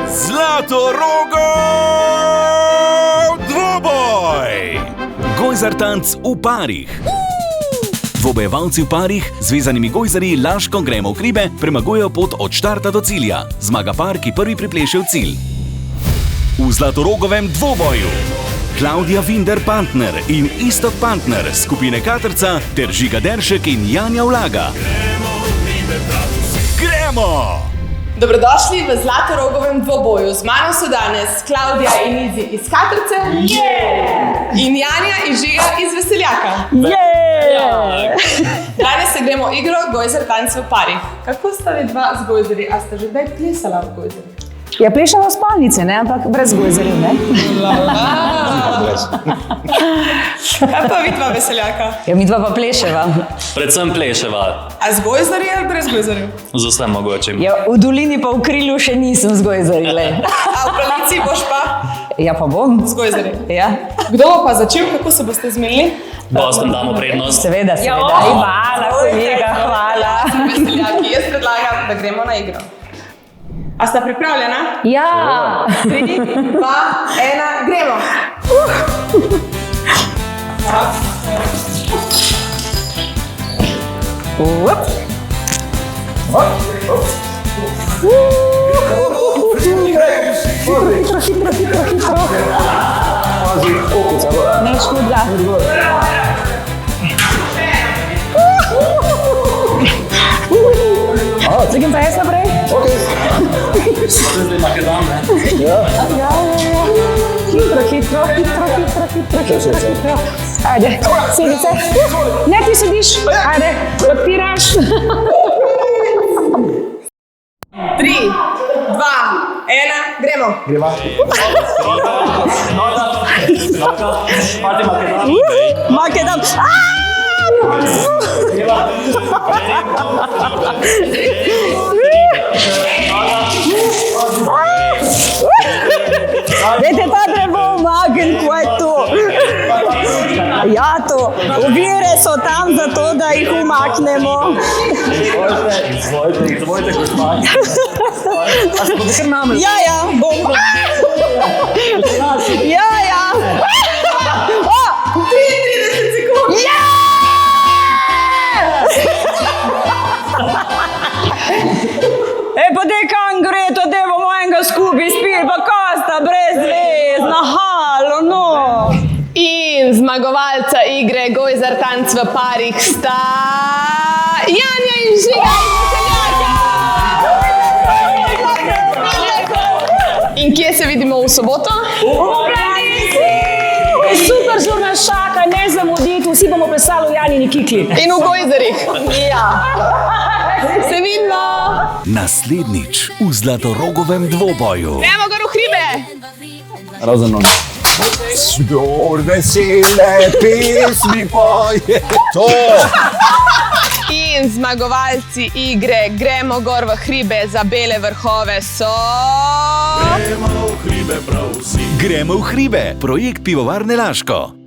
Zlatorogo dvoboj! Gojzartanc v parih. Dvobojevalci v parih, zvezanimi gojzarji Laško Gremo v hribe, premagujejo pot od štarta do cilja. Zmaga par, ki prvi pripleše v cilj. V Zlatorogovem dvoboju Klaudija Vinder Pantner in Istok Pantner skupine Katrca ter Žiga Deršek in Janja Vlaga. Gremo! Dobrodošli v Zlatorogovem dvoboju. Z mano so danes Klaudija in Izi iz Katrce in Janja in Žiga iz Veseljaka. Danes se gremo igro Gojzartanc v parih. Kako sta vi dva z gojzarji? A sta že kdaj plesala v gojzarji? Ja, plešemo spalnice, ne? Ampak brez gojzarjev, ne? Kaj pa vi dva Veseljaka? Ja, mi dva pa pleševa. Predvsem pleševa. A z gojzarji ali brez gojzarjev? Z vsem mogočim. Ja, v dolini pa v krilu še nisem z gojzarji, le. A v pravici boš pa Ja, pa bom. z gojzarji? Ja. Kdo bo pa začel? Kako se boste zmenili? Gostom damo prednost. Seveda. Hvala, kolega, hvala. Veseljaki, jaz predlagam, da gremo na igro. A sta pripravljena? Ja. 3, 2, 1, gremo! Neč hudga. Cigim pa jaz naprej? Hitro. Ajde, sedi se. Ne, ti sediš. Ajde, odpiraš. 3, 2, 1, gremo! Makedam. Dajte ta drevo umakniti, kaj je to? Ja, to. Ovire so tam zato, da jih umaknemo. Izvolite, gospa. Ja, bom. Ja. O! 33 sekund! Ja! Pa dej kam gre, to dej bomo enega skupaj spili, pa kosta brez vez, nahalo, no. In zmagovalca igre Gojzartanc v parih sta Janja in Žiga iz Veseljaka. In kje se vidimo v soboto? Super žur nas čaka, ne zamuditi, vsi bomo plesali v Janjini kikli. In v gojzarjih. Ja. Se vidimo. Naslednjič v Zlatorogovem dvoboju. Gremo gor v hribe. Razumno. Zdor vesele pesmi poje to. In zmagovalci igre Gremo gor v hribe za bele vrhove so... Gremo v hribe, projekt Pivovarne Laško.